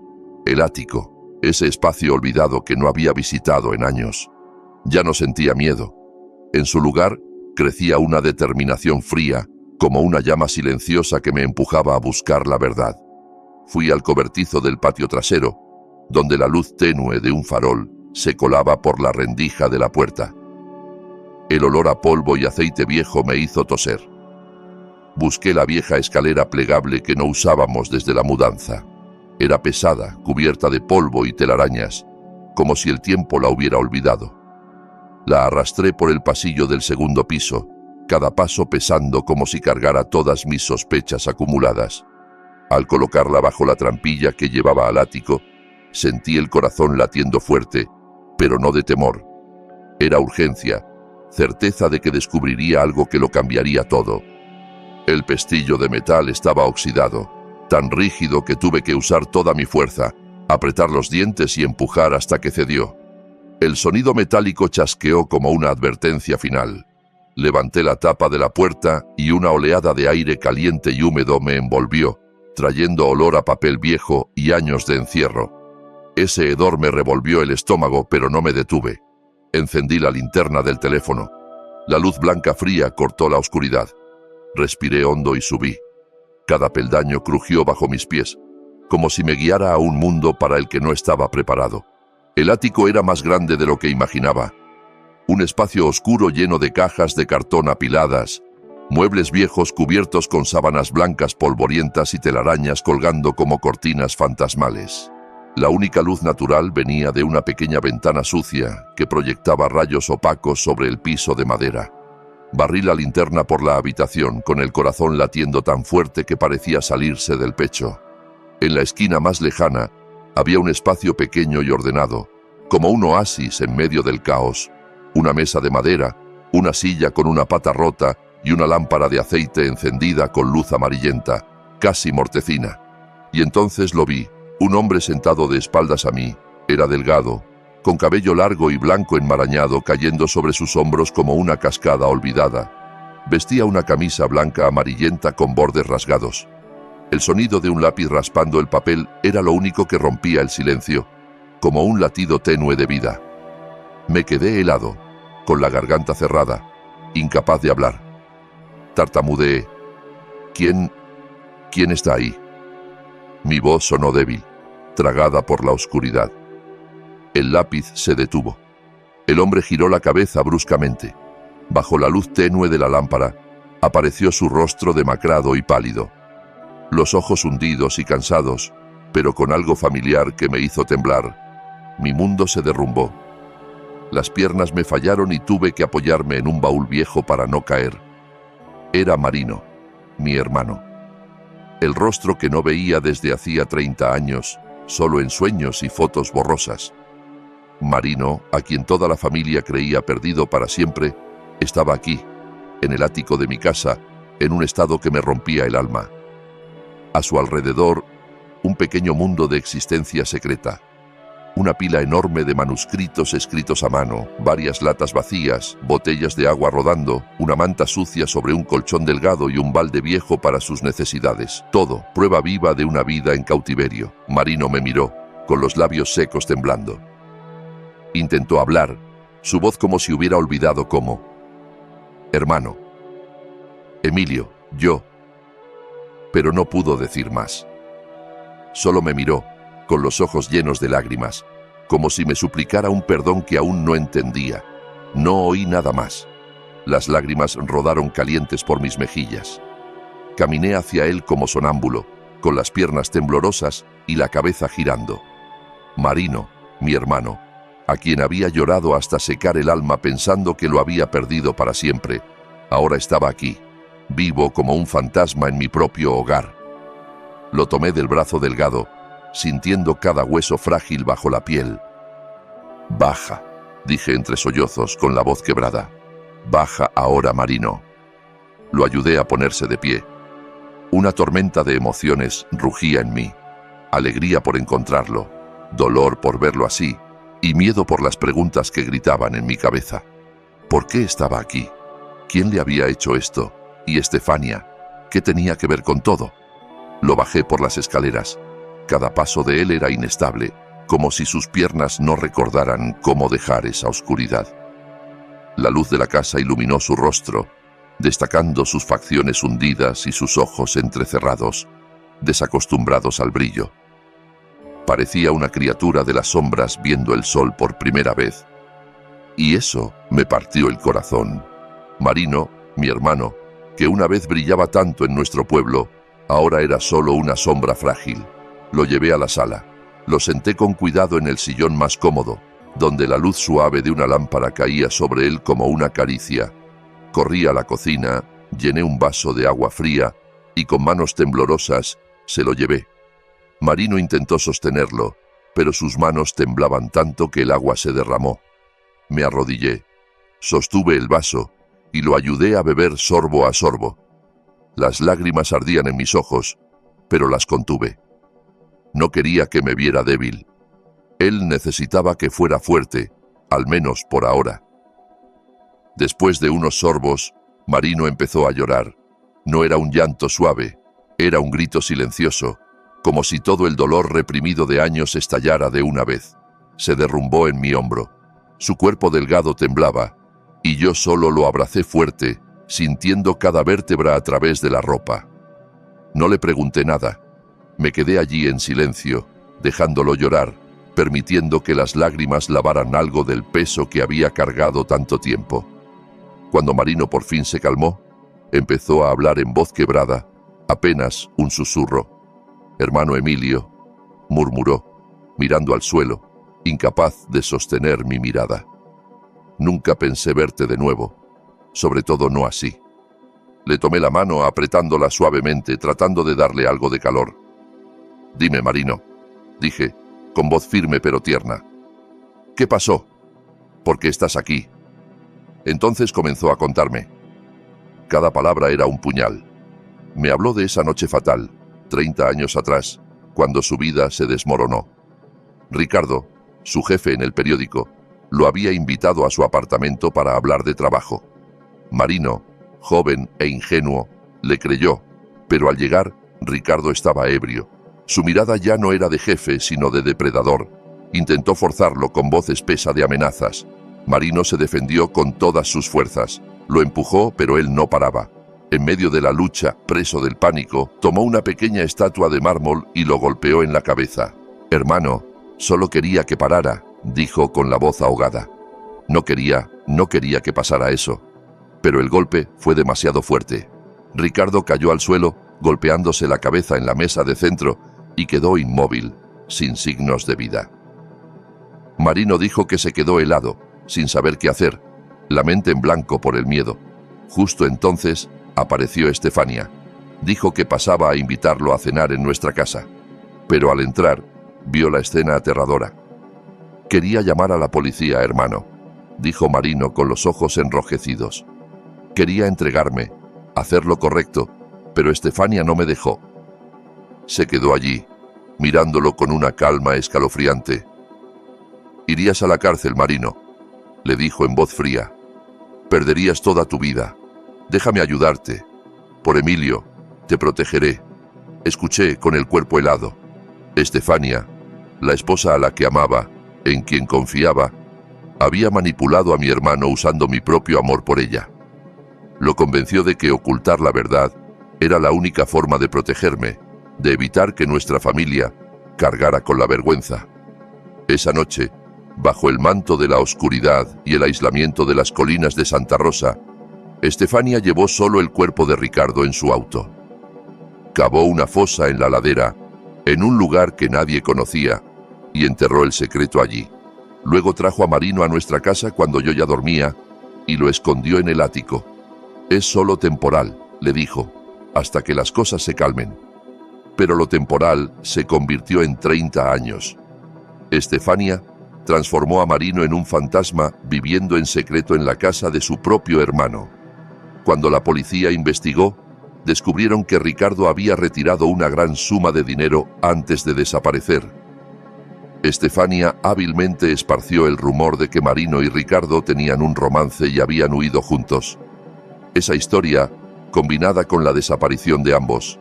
el ático, ese espacio olvidado que no había visitado en años. Ya no sentía miedo. En su lugar crecía una determinación fría, como una llama silenciosa que me empujaba a buscar la verdad. Fui al cobertizo del patio trasero, donde la luz tenue de un farol se colaba por la rendija de la puerta. El olor a polvo y aceite viejo me hizo toser. Busqué la vieja escalera plegable que no usábamos desde la mudanza. Era pesada, cubierta de polvo y telarañas, como si el tiempo la hubiera olvidado. La arrastré por el pasillo del segundo piso, cada paso pesando como si cargara todas mis sospechas acumuladas. Al colocarla bajo la trampilla que llevaba al ático, sentí el corazón latiendo fuerte, pero no de temor. Era urgencia, certeza de que descubriría algo que lo cambiaría todo. El pestillo de metal estaba oxidado, tan rígido que tuve que usar toda mi fuerza, apretar los dientes y empujar hasta que cedió. El sonido metálico chasqueó como una advertencia final. Levanté la tapa de la puerta y una oleada de aire caliente y húmedo me envolvió, trayendo olor a papel viejo y años de encierro. Ese hedor me revolvió el estómago, pero no me detuve. Encendí la linterna del teléfono. La luz blanca fría cortó la oscuridad. Respiré hondo y subí. Cada peldaño crujió bajo mis pies, como si me guiara a un mundo para el que no estaba preparado. El ático era más grande de lo que imaginaba. Un espacio oscuro lleno de cajas de cartón apiladas, muebles viejos cubiertos con sábanas blancas polvorientas y telarañas colgando como cortinas fantasmales. La única luz natural venía de una pequeña ventana sucia que proyectaba rayos opacos sobre el piso de madera. Barrí la linterna por la habitación, con el corazón latiendo tan fuerte que parecía salirse del pecho. En la esquina más lejana había un espacio pequeño y ordenado, como un oasis en medio del caos. Una mesa de madera, una silla con una pata rota y una lámpara de aceite encendida con luz amarillenta, casi mortecina. Y entonces lo vi, un hombre sentado de espaldas a mí. Era delgado, con cabello largo y blanco enmarañado cayendo sobre sus hombros como una cascada olvidada. Vestía una camisa blanca amarillenta con bordes rasgados. El sonido de un lápiz raspando el papel era lo único que rompía el silencio, como un latido tenue de vida. Me quedé helado, con la garganta cerrada, incapaz de hablar. Tartamudeé. ¿Quién está ahí? Mi voz sonó débil. tragada por la oscuridad. El lápiz se detuvo. El hombre giró la cabeza bruscamente. Bajo la luz tenue de la lámpara, apareció su rostro demacrado y pálido. Los ojos hundidos y cansados, pero con algo familiar que me hizo temblar. Mi mundo se derrumbó. Las piernas me fallaron y tuve que apoyarme en un baúl viejo para no caer. Era Marino, mi hermano. El rostro que no veía desde hacía 30 años, solo en sueños y fotos borrosas. Marino, a quien toda la familia creía perdido para siempre, estaba aquí, en el ático de mi casa, en un estado que me rompía el alma. A su alrededor, un pequeño mundo de existencia secreta. Una pila enorme de manuscritos escritos a mano, varias latas vacías, botellas de agua rodando, una manta sucia sobre un colchón delgado y un balde viejo para sus necesidades. Todo, prueba viva de una vida en cautiverio. Marino me miró, con los labios secos temblando. Intentó hablar, su voz como si hubiera olvidado cómo. Hermano. Emilio, yo. Pero no pudo decir más. Solo me miró, con los ojos llenos de lágrimas, como si me suplicara un perdón que aún no entendía. No oí nada más. Las lágrimas rodaron calientes por mis mejillas. Caminé hacia él como sonámbulo, con las piernas temblorosas y la cabeza girando. Marino, mi hermano, a quien había llorado hasta secar el alma pensando que lo había perdido para siempre, ahora estaba aquí, vivo como un fantasma en mi propio hogar. Lo tomé del brazo delgado, sintiendo cada hueso frágil bajo la piel. «Baja», dije entre sollozos con la voz quebrada. «Baja ahora, Marino». Lo ayudé a ponerse de pie. Una tormenta de emociones rugía en mí. Alegría por encontrarlo, dolor por verlo así, y miedo por las preguntas que gritaban en mi cabeza. ¿Por qué estaba aquí? ¿Quién le había hecho esto? ¿Y Estefania? ¿Qué tenía que ver con todo? Lo bajé por las escaleras. Cada paso de él era inestable, como si sus piernas no recordaran cómo dejar esa oscuridad. La luz de la casa iluminó su rostro, destacando sus facciones hundidas y sus ojos entrecerrados, desacostumbrados al brillo. Parecía una criatura de las sombras viendo el sol por primera vez. Y eso me partió el corazón. Marino, mi hermano, que una vez brillaba tanto en nuestro pueblo, ahora era solo una sombra frágil. Lo llevé a la sala. Lo senté con cuidado en el sillón más cómodo, donde la luz suave de una lámpara caía sobre él como una caricia. Corrí a la cocina, llené un vaso de agua fría y con manos temblorosas se lo llevé. Marino intentó sostenerlo, pero sus manos temblaban tanto que el agua se derramó. Me arrodillé, sostuve el vaso y lo ayudé a beber sorbo a sorbo. Las lágrimas ardían en mis ojos, pero las contuve. No quería que me viera débil. Él necesitaba que fuera fuerte, al menos por ahora. Después de unos sorbos, Marino empezó a llorar. No era un llanto suave, era un grito silencioso, como si todo el dolor reprimido de años estallara de una vez. Se derrumbó en mi hombro. Su cuerpo delgado temblaba, y yo solo lo abracé fuerte, sintiendo cada vértebra a través de la ropa. No le pregunté nada. Me quedé allí en silencio, dejándolo llorar, permitiendo que las lágrimas lavaran algo del peso que había cargado tanto tiempo. Cuando Marino por fin se calmó, empezó a hablar en voz quebrada, apenas un susurro. «Hermano Emilio», murmuró, mirando al suelo, incapaz de sostener mi mirada. «Nunca pensé verte de nuevo, sobre todo no así». Le tomé la mano apretándola suavemente, tratando de darle algo de calor. «Dime, Marino», dije, con voz firme pero tierna. «¿Qué pasó? ¿Por qué estás aquí?» Entonces comenzó a contarme. Cada palabra era un puñal. Me habló de esa noche fatal, 30 años atrás, cuando su vida se desmoronó. Ricardo, su jefe en el periódico, lo había invitado a su apartamento para hablar de trabajo. Marino, joven e ingenuo, le creyó, pero al llegar, Ricardo estaba ebrio. Su mirada ya no era de jefe, sino de depredador. Intentó forzarlo con voz espesa de amenazas. Marino se defendió con todas sus fuerzas. Lo empujó, pero él no paraba. En medio de la lucha, preso del pánico, tomó una pequeña estatua de mármol y lo golpeó en la cabeza. Hermano, solo quería que parara, dijo con la voz ahogada. No quería que pasara eso. Pero el golpe fue demasiado fuerte. Ricardo cayó al suelo, golpeándose la cabeza en la mesa de centro, y quedó inmóvil, sin signos de vida. Marino dijo que se quedó helado, sin saber qué hacer, la mente en blanco por el miedo. Justo entonces apareció Estefania. Dijo que pasaba a invitarlo a cenar en nuestra casa. Pero al entrar, vio la escena aterradora. Quería llamar a la policía, hermano, dijo Marino con los ojos enrojecidos. Quería entregarme, hacer lo correcto, pero Estefania no me dejó. Se quedó allí, mirándolo con una calma escalofriante. Irías a la cárcel, Marino, le dijo en voz fría. Perderías toda tu vida. Déjame ayudarte. Por Emilio, te protegeré. Escuché con el cuerpo helado. Estefania, la esposa a la que amaba, en quien confiaba, había manipulado a mi hermano usando mi propio amor por ella. Lo convenció de que ocultar la verdad era la única forma de protegerme, de evitar que nuestra familia cargara con la vergüenza. Esa noche, bajo el manto de la oscuridad y el aislamiento de las colinas de Santa Rosa, Estefania llevó solo el cuerpo de Ricardo en su auto. Cavó una fosa en la ladera, en un lugar que nadie conocía, y enterró el secreto allí. Luego trajo a Marino a nuestra casa cuando yo ya dormía y lo escondió en el ático. Es solo temporal, le dijo, hasta que las cosas se calmen. Pero lo temporal se convirtió en 30 años. Estefania transformó a Marino en un fantasma viviendo en secreto en la casa de su propio hermano. Cuando la policía investigó, descubrieron que Ricardo había retirado una gran suma de dinero antes de desaparecer. Estefania hábilmente esparció el rumor de que Marino y Ricardo tenían un romance y habían huido juntos. Esa historia, combinada con la desaparición de ambos,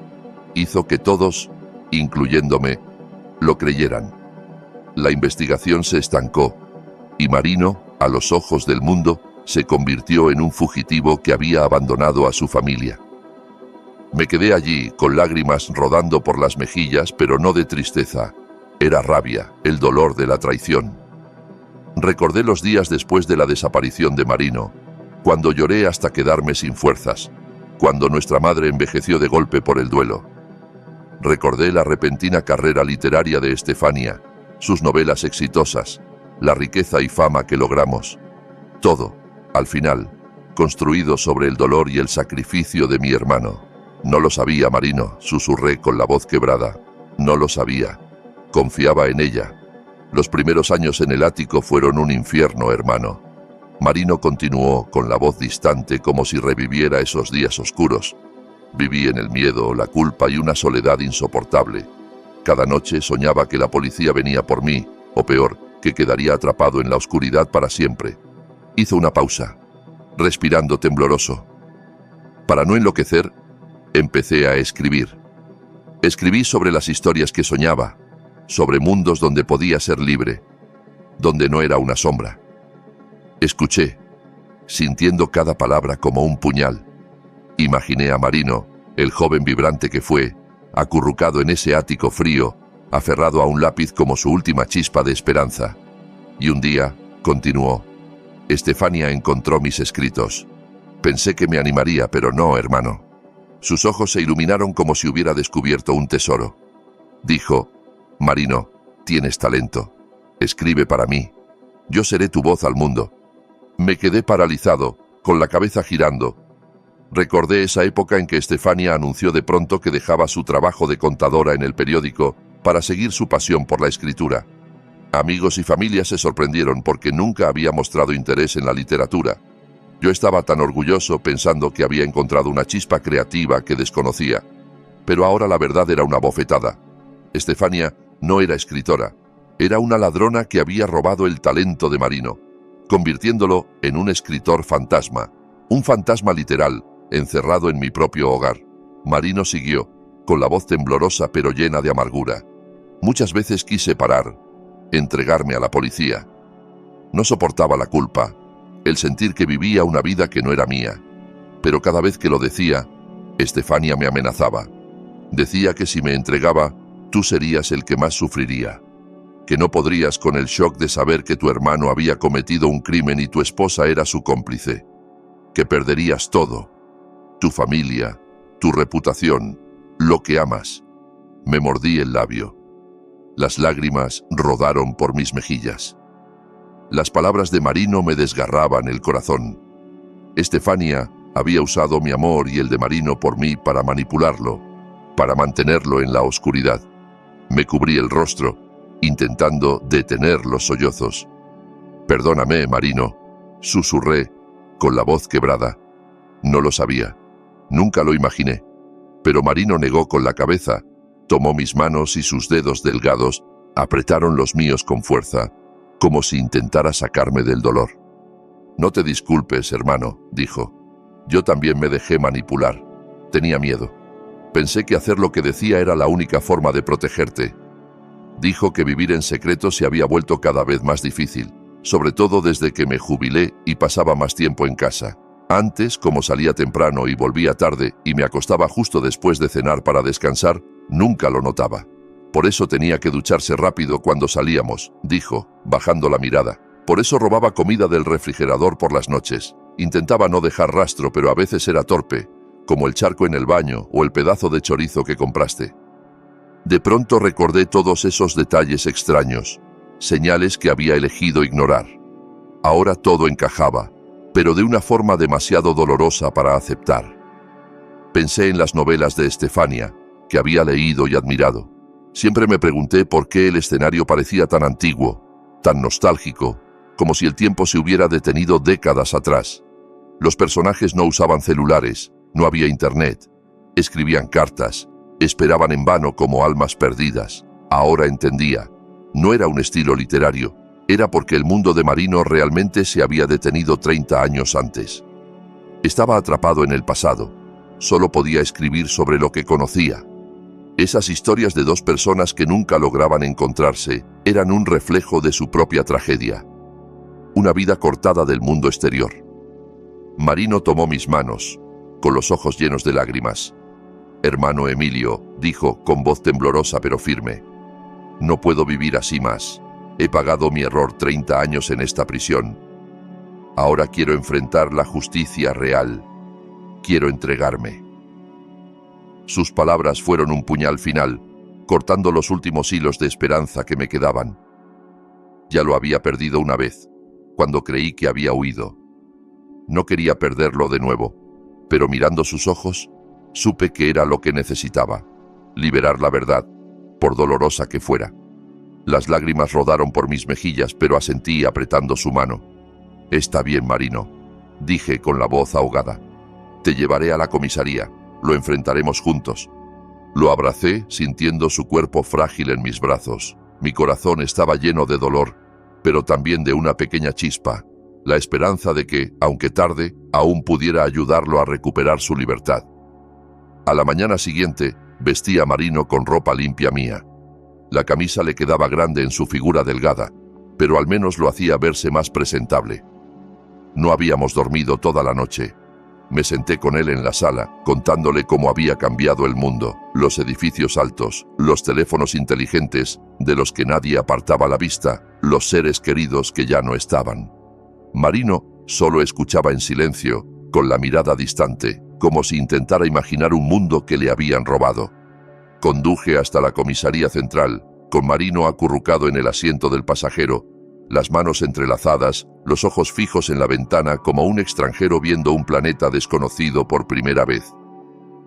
hizo que todos, incluyéndome, lo creyeran. La investigación se estancó, y Marino, a los ojos del mundo, se convirtió en un fugitivo que había abandonado a su familia. Me quedé allí, con lágrimas rodando por las mejillas, pero no de tristeza. Era rabia, el dolor de la traición. Recordé los días después de la desaparición de Marino, cuando lloré hasta quedarme sin fuerzas, cuando nuestra madre envejeció de golpe por el duelo. Recordé la repentina carrera literaria de Estefania, sus novelas exitosas, la riqueza y fama que logramos. Todo, al final, construido sobre el dolor y el sacrificio de mi hermano. No lo sabía, Marino, susurré con la voz quebrada. No lo sabía. Confiaba en ella. Los primeros años en el ático fueron un infierno, hermano. Marino continuó con la voz distante como si reviviera esos días oscuros. Viví en el miedo, la culpa y una soledad insoportable. Cada noche soñaba que la policía venía por mí, o peor, que quedaría atrapado en la oscuridad para siempre. Hizo una pausa, respirando tembloroso. Para no enloquecer, empecé a escribir. Escribí sobre las historias que soñaba, sobre mundos donde podía ser libre, donde no era una sombra. Escuché, sintiendo cada palabra como un puñal. Imaginé a Marino, el joven vibrante que fue, acurrucado en ese ático frío, aferrado a un lápiz como su última chispa de esperanza. Y un día, continuó, Estefania encontró mis escritos. Pensé que me animaría, pero no, hermano. Sus ojos se iluminaron como si hubiera descubierto un tesoro. Dijo, Marino, tienes talento. Escribe para mí. Yo seré tu voz al mundo. Me quedé paralizado, con la cabeza girando. Recordé esa época en que Estefania anunció de pronto que dejaba su trabajo de contadora en el periódico para seguir su pasión por la escritura. Amigos y familia se sorprendieron porque nunca había mostrado interés en la literatura. Yo estaba tan orgulloso pensando que había encontrado una chispa creativa que desconocía. Pero ahora la verdad era una bofetada. Estefania no era escritora. Era una ladrona que había robado el talento de Marino, convirtiéndolo en un escritor fantasma. Un fantasma literal, encerrado en mi propio hogar. Marino siguió, con la voz temblorosa pero llena de amargura. Muchas veces quise parar, entregarme a la policía. No soportaba la culpa, el sentir que vivía una vida que no era mía. Pero cada vez que lo decía, Estefania me amenazaba. Decía que si me entregaba, tú serías el que más sufriría. que no podrías con el shock de saber que tu hermano había cometido un crimen y tu esposa era su cómplice, que perderías todo, tu familia, tu reputación, lo que amas. Me mordí el labio. Las lágrimas rodaron por mis mejillas. Las palabras de Marino me desgarraban el corazón. Estefania había usado mi amor y el de Marino por mí para manipularlo, para mantenerlo en la oscuridad. Me cubrí el rostro, intentando detener los sollozos. «Perdóname, Marino», susurré, con la voz quebrada. No lo sabía. Nunca lo imaginé. Pero Marino negó con la cabeza, tomó mis manos y sus dedos delgados apretaron los míos con fuerza, como si intentara sacarme del dolor. «No te disculpes, hermano», dijo. Yo también me dejé manipular. Tenía miedo. Pensé que hacer lo que decía era la única forma de protegerte. Dijo que vivir en secreto se había vuelto cada vez más difícil, sobre todo desde que me jubilé y pasaba más tiempo en casa. Antes, como salía temprano y volvía tarde y me acostaba justo después de cenar para descansar, nunca lo notaba. Por eso tenía que ducharse rápido cuando salíamos, dijo, bajando la mirada. Por eso robaba comida del refrigerador por las noches. Intentaba no dejar rastro, pero a veces era torpe, como el charco en el baño o el pedazo de chorizo que compraste. De pronto recordé todos esos detalles extraños, señales que había elegido ignorar. Ahora todo encajaba, pero de una forma demasiado dolorosa para aceptar. Pensé en las novelas de Estefania, que había leído y admirado. Siempre me pregunté por qué el escenario parecía tan antiguo, tan nostálgico, como si el tiempo se hubiera detenido décadas atrás. Los personajes no usaban celulares, no había internet, escribían cartas, esperaban en vano como almas perdidas. Ahora entendía, no era un estilo literario, era porque el mundo de Marino realmente se había detenido 30 años antes. Estaba atrapado en el pasado, solo podía escribir sobre lo que conocía. Esas historias de dos personas que nunca lograban encontrarse eran un reflejo de su propia tragedia. Una vida cortada del mundo exterior. Marino tomó mis manos, con los ojos llenos de lágrimas. «Hermano Emilio», dijo con voz temblorosa pero firme, «no puedo vivir así más. He pagado mi error 30 años en esta prisión. Ahora quiero enfrentar la justicia real. Quiero entregarme». Sus palabras fueron un puñal final, cortando los últimos hilos de esperanza que me quedaban. Ya lo había perdido una vez, cuando creí que había huido. No quería perderlo de nuevo, pero mirando sus ojos, supe que era lo que necesitaba, liberar la verdad, por dolorosa que fuera. Las lágrimas rodaron por mis mejillas, pero asentí apretando su mano. «Está bien, Marino», dije con la voz ahogada. «Te llevaré a la comisaría, lo enfrentaremos juntos». Lo abracé, sintiendo su cuerpo frágil en mis brazos. Mi corazón estaba lleno de dolor, pero también de una pequeña chispa, la esperanza de que, aunque tarde, aún pudiera ayudarlo a recuperar su libertad. A la mañana siguiente, vestía a Marino con ropa limpia mía. La camisa le quedaba grande en su figura delgada, pero al menos lo hacía verse más presentable. No habíamos dormido toda la noche. Me senté con él en la sala, contándole cómo había cambiado el mundo, los edificios altos, los teléfonos inteligentes, de los que nadie apartaba la vista, los seres queridos que ya no estaban. Marino solo escuchaba en silencio, con la mirada distante, como si intentara imaginar un mundo que le habían robado. Conduje hasta la comisaría central, con Marino acurrucado en el asiento del pasajero, las manos entrelazadas, los ojos fijos en la ventana como un extranjero viendo un planeta desconocido por primera vez.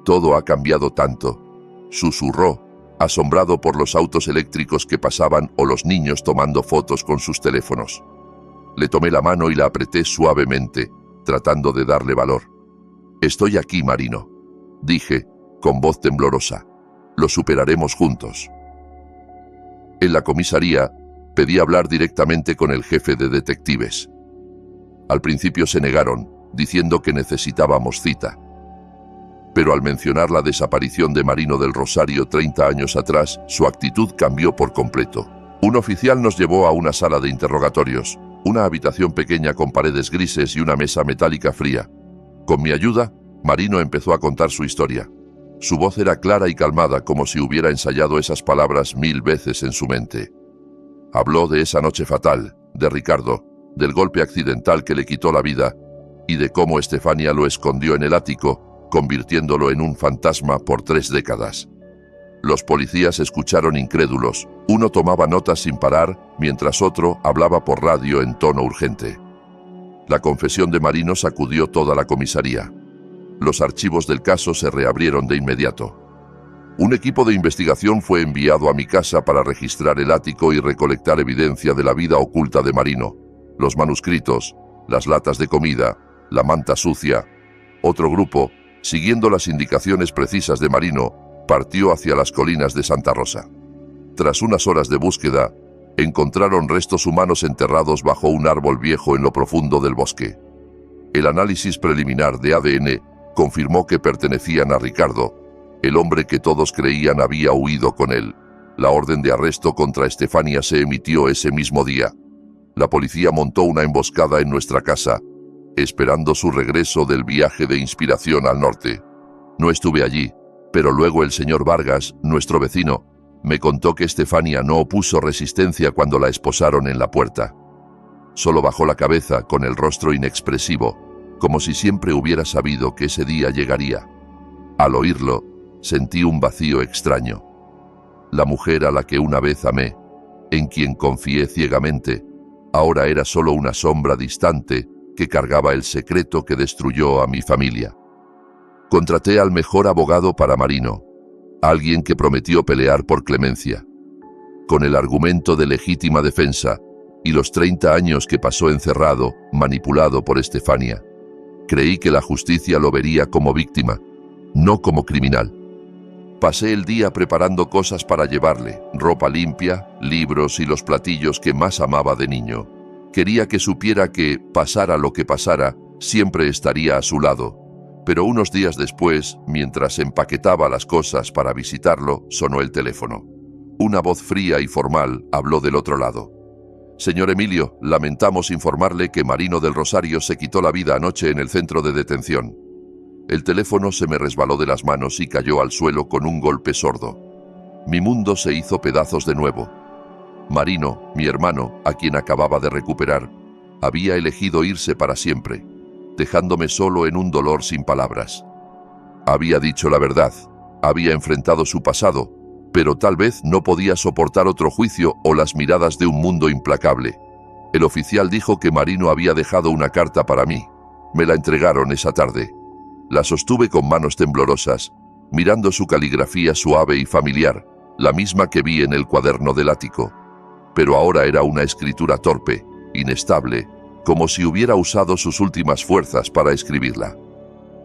«Todo ha cambiado tanto», susurró, asombrado por los autos eléctricos que pasaban o los niños tomando fotos con sus teléfonos. Le tomé la mano y la apreté suavemente, tratando de darle valor. «Estoy aquí, Marino», dije, con voz temblorosa. «Lo superaremos juntos». En la comisaría, pedí hablar directamente con el jefe de detectives. Al principio se negaron, diciendo que necesitábamos cita. Pero al mencionar la desaparición de Marino del Rosario 30 años atrás, su actitud cambió por completo. Un oficial nos llevó a una sala de interrogatorios, una habitación pequeña con paredes grises y una mesa metálica fría. Con mi ayuda, Marino empezó a contar su historia. Su voz era clara y calmada, como si hubiera ensayado esas palabras 1000 veces en su mente. Habló de esa noche fatal, de Ricardo, del golpe accidental que le quitó la vida y de cómo Estefania lo escondió en el ático, convirtiéndolo en un fantasma por 3 décadas. Los policías escucharon incrédulos. Uno tomaba notas sin parar, mientras otro hablaba por radio en tono urgente. La confesión de Marino sacudió toda la comisaría. Los archivos del caso se reabrieron de inmediato. Un equipo de investigación fue enviado a mi casa para registrar el ático y recolectar evidencia de la vida oculta de Marino. Los manuscritos, las latas de comida, la manta sucia. Otro grupo, siguiendo las indicaciones precisas de Marino, partió hacia las colinas de Santa Rosa. Tras unas horas de búsqueda, encontraron restos humanos enterrados bajo un árbol viejo en lo profundo del bosque. El análisis preliminar de ADN confirmó que pertenecían a Ricardo, el hombre que todos creían había huido con él. La orden de arresto contra Estefania se emitió ese mismo día. La policía montó una emboscada en nuestra casa, esperando su regreso del viaje de inspiración al norte. No estuve allí, pero luego el señor Vargas, nuestro vecino, me contó que Estefania no opuso resistencia cuando la esposaron en la puerta. Solo bajó la cabeza con el rostro inexpresivo, como si siempre hubiera sabido que ese día llegaría. Al oírlo, sentí un vacío extraño. La mujer a la que una vez amé, en quien confié ciegamente, ahora era solo una sombra distante que cargaba el secreto que destruyó a mi familia. Contraté al mejor abogado para Marino, alguien que prometió pelear por clemencia. Con el argumento de legítima defensa y los 30 años que pasó encerrado, manipulado por Estefania, creí que la justicia lo vería como víctima, no como criminal. Pasé el día preparando cosas para llevarle, ropa limpia, libros y los platillos que más amaba de niño. Quería que supiera que, pasara lo que pasara, siempre estaría a su lado. Pero unos días después, mientras empaquetaba las cosas para visitarlo, sonó el teléfono. Una voz fría y formal habló del otro lado. «Señor Emilio, lamentamos informarle que Marino del Rosario se quitó la vida anoche en el centro de detención». El teléfono se me resbaló de las manos y cayó al suelo con un golpe sordo. Mi mundo se hizo pedazos de nuevo. Marino, mi hermano, a quien acababa de recuperar, había elegido irse para siempre, dejándome solo en un dolor sin palabras. Había dicho la verdad, había enfrentado su pasado, pero tal vez no podía soportar otro juicio o las miradas de un mundo implacable. El oficial dijo que Marino había dejado una carta para mí. Me la entregaron esa tarde. La sostuve con manos temblorosas, mirando su caligrafía suave y familiar, la misma que vi en el cuaderno del ático. Pero ahora era una escritura torpe, inestable, como si hubiera usado sus últimas fuerzas para escribirla.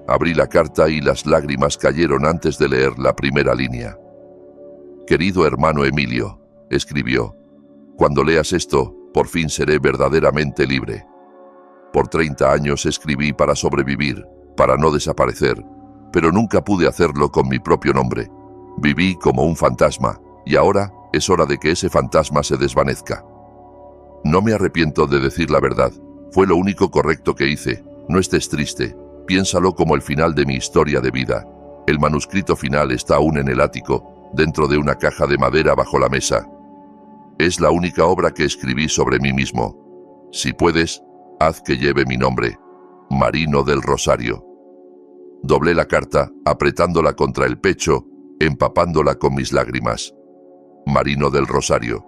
Abrí la carta y las lágrimas cayeron antes de leer la primera línea. «Querido hermano Emilio», escribió, «cuando leas esto, por fin seré verdaderamente libre. Por 30 años escribí para sobrevivir, para no desaparecer, pero nunca pude hacerlo con mi propio nombre. Viví como un fantasma, y ahora es hora de que ese fantasma se desvanezca. No me arrepiento de decir la verdad, fue lo único correcto que hice. No estés triste, piénsalo como el final de mi historia de vida. El manuscrito final está aún en el ático, dentro de una caja de madera bajo la mesa. Es la única obra que escribí sobre mí mismo. Si puedes, haz que lleve mi nombre, Marino del Rosario». Doblé la carta, apretándola contra el pecho, empapándola con mis lágrimas. Marino del Rosario.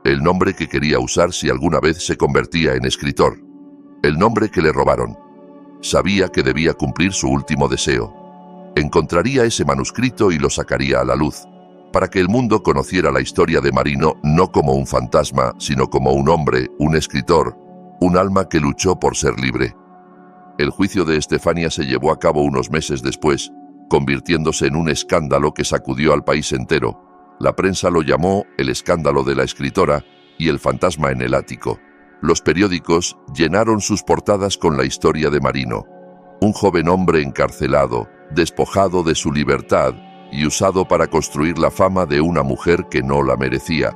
El nombre que quería usar si alguna vez se convertía en escritor. El nombre que le robaron. Sabía que debía cumplir su último deseo. Encontraría ese manuscrito y lo sacaría a la luz, para que el mundo conociera la historia de Marino no como un fantasma, sino como un hombre, un escritor, un alma que luchó por ser libre. El juicio de Estefania se llevó a cabo unos meses después, convirtiéndose en un escándalo que sacudió al país entero. La prensa lo llamó el escándalo de la escritora y el fantasma en el ático. Los periódicos llenaron sus portadas con la historia de Marino, un joven hombre encarcelado, despojado de su libertad y usado para construir la fama de una mujer que no la merecía.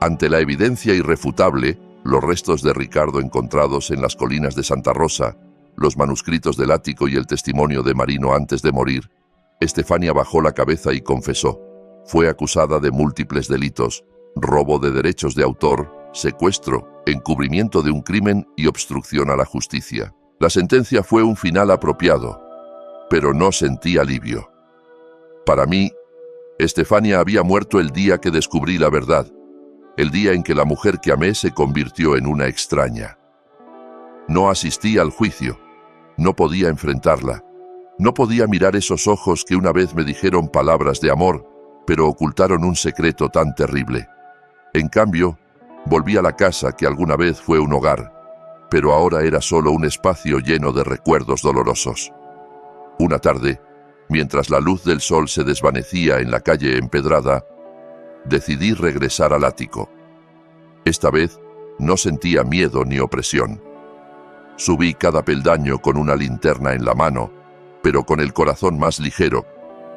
Ante la evidencia irrefutable, los restos de Ricardo encontrados en las colinas de Santa Rosa, los manuscritos del ático y el testimonio de Marino antes de morir, Estefania bajó la cabeza y confesó. Fue acusada de múltiples delitos, robo de derechos de autor, secuestro, encubrimiento de un crimen y obstrucción a la justicia. La sentencia fue un final apropiado, pero no sentí alivio. Para mí, Estefania había muerto el día que descubrí la verdad, el día en que la mujer que amé se convirtió en una extraña. No asistí al juicio, no podía enfrentarla, no podía mirar esos ojos que una vez me dijeron palabras de amor, pero ocultaron un secreto tan terrible. En cambio, volví a la casa que alguna vez fue un hogar, pero ahora era solo un espacio lleno de recuerdos dolorosos. Una tarde, mientras la luz del sol se desvanecía en la calle empedrada, decidí regresar al ático. Esta vez no sentía miedo ni opresión. Subí cada peldaño con una linterna en la mano, pero con el corazón más ligero,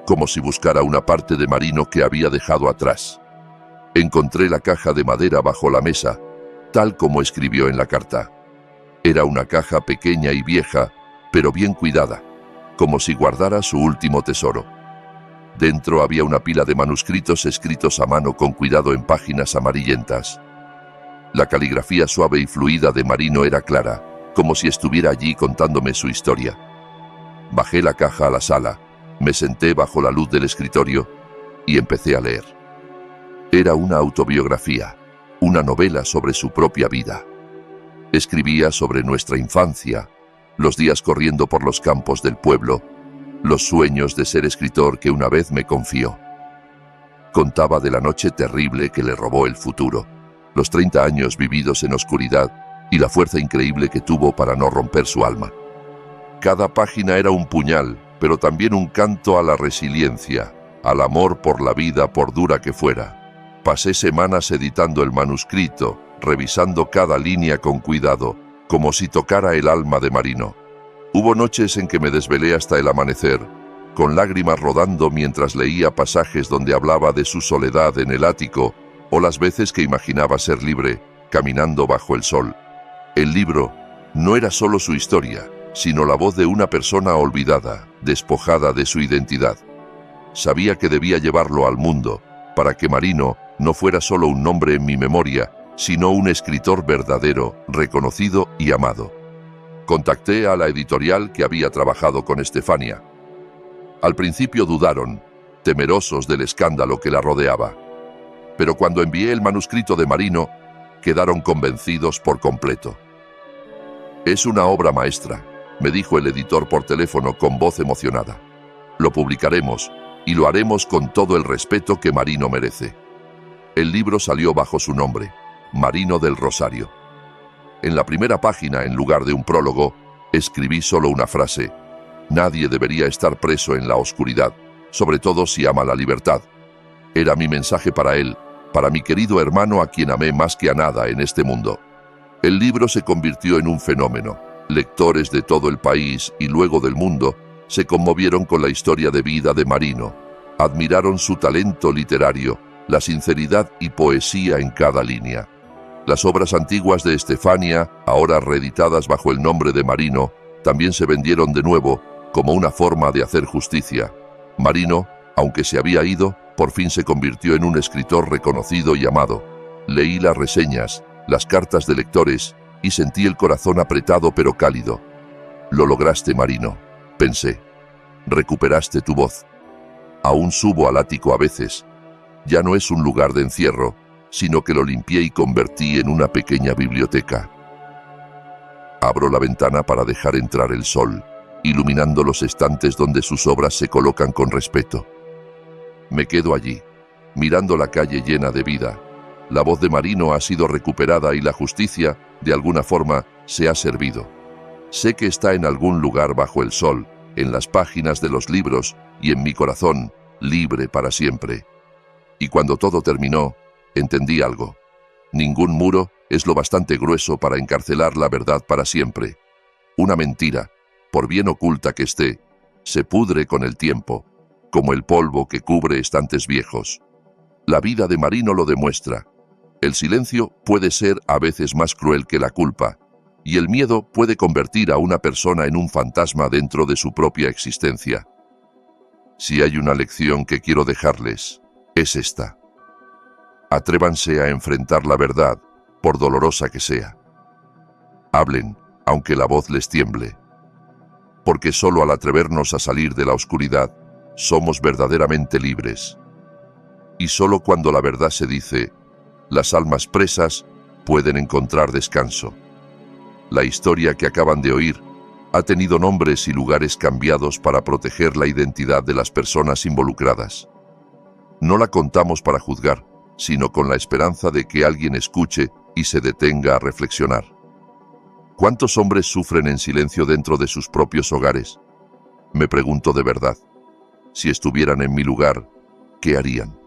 como si buscara una parte de Marino que había dejado atrás. Encontré la caja de madera bajo la mesa, tal como escribió en la carta. Era una caja pequeña y vieja, pero bien cuidada, como si guardara su último tesoro. Dentro había una pila de manuscritos escritos a mano con cuidado en páginas amarillentas. La caligrafía suave y fluida de Marino era clara, como si estuviera allí contándome su historia. Bajé la caja a la sala, me senté bajo la luz del escritorio y empecé a leer. Era una autobiografía, una novela sobre su propia vida. Escribía sobre nuestra infancia, los días corriendo por los campos del pueblo, los sueños de ser escritor que una vez me confió. Contaba de la noche terrible que le robó el futuro, los 30 años vividos en oscuridad y la fuerza increíble que tuvo para no romper su alma. Cada página era un puñal, pero también un canto a la resiliencia, al amor por la vida por dura que fuera. Pasé semanas editando el manuscrito, revisando cada línea con cuidado, como si tocara el alma de Marino. Hubo noches en que me desvelé hasta el amanecer, con lágrimas rodando mientras leía pasajes donde hablaba de su soledad en el ático, o las veces que imaginaba ser libre, caminando bajo el sol. El libro no era solo su historia, sino la voz de una persona olvidada, despojada de su identidad. Sabía que debía llevarlo al mundo, para que Marino no fuera solo un nombre en mi memoria, sino un escritor verdadero, reconocido y amado. Contacté a la editorial que había trabajado con Estefania. Al principio dudaron, temerosos del escándalo que la rodeaba. Pero cuando envié el manuscrito de Marino, quedaron convencidos por completo. «Es una obra maestra», me dijo el editor por teléfono con voz emocionada. «Lo publicaremos y lo haremos con todo el respeto que Marino merece». El libro salió bajo su nombre, Marino del Rosario. En la primera página, en lugar de un prólogo, escribí solo una frase: «Nadie debería estar preso en la oscuridad, sobre todo si ama la libertad». Era mi mensaje para él, para mi querido hermano a quien amé más que a nada en este mundo. El libro se convirtió en un fenómeno. Lectores de todo el país y luego del mundo se conmovieron con la historia de vida de Marino. Admiraron su talento literario, la sinceridad y poesía en cada línea. Las obras antiguas de Estefania, ahora reeditadas bajo el nombre de Marino, también se vendieron de nuevo como una forma de hacer justicia. Marino, aunque se había ido, por fin se convirtió en un escritor reconocido y amado. Leí las reseñas, las cartas de lectores y sentí el corazón apretado pero cálido. «Lo lograste, Marino», pensé. «Recuperaste tu voz». Aún subo al ático a veces. Ya no es un lugar de encierro, sino que lo limpié y convertí en una pequeña biblioteca. Abro la ventana para dejar entrar el sol, iluminando los estantes donde sus obras se colocan con respeto. Me quedo allí, mirando la calle llena de vida. La voz de Marino ha sido recuperada y la justicia, de alguna forma, se ha servido. Sé que está en algún lugar bajo el sol, en las páginas de los libros y en mi corazón, libre para siempre. Y cuando todo terminó, entendí algo. Ningún muro es lo bastante grueso para encarcelar la verdad para siempre. Una mentira, por bien oculta que esté, se pudre con el tiempo, como el polvo que cubre estantes viejos. La vida de Marino lo demuestra. El silencio puede ser a veces más cruel que la culpa, y el miedo puede convertir a una persona en un fantasma dentro de su propia existencia. Si hay una lección que quiero dejarles, es esta. Atrévanse a enfrentar la verdad, por dolorosa que sea. Hablen, aunque la voz les tiemble. Porque solo al atrevernos a salir de la oscuridad, somos verdaderamente libres. Y solo cuando la verdad se dice, las almas presas pueden encontrar descanso. La historia que acaban de oír ha tenido nombres y lugares cambiados para proteger la identidad de las personas involucradas. No la contamos para juzgar, sino con la esperanza de que alguien escuche y se detenga a reflexionar. ¿Cuántos hombres sufren en silencio dentro de sus propios hogares? Me pregunto de verdad. Si estuvieran en mi lugar, ¿qué harían?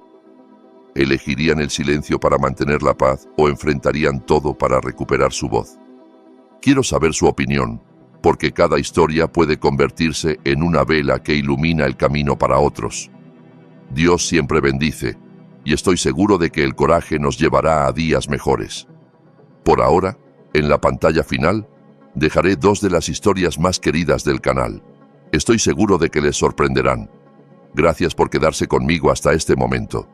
¿Elegirían el silencio para mantener la paz o enfrentarían todo para recuperar su voz? Quiero saber su opinión, porque cada historia puede convertirse en una vela que ilumina el camino para otros. Dios siempre bendice, y estoy seguro de que el coraje nos llevará a días mejores. Por ahora, en la pantalla final, dejaré 2 de las historias más queridas del canal. Estoy seguro de que les sorprenderán. Gracias por quedarse conmigo hasta este momento.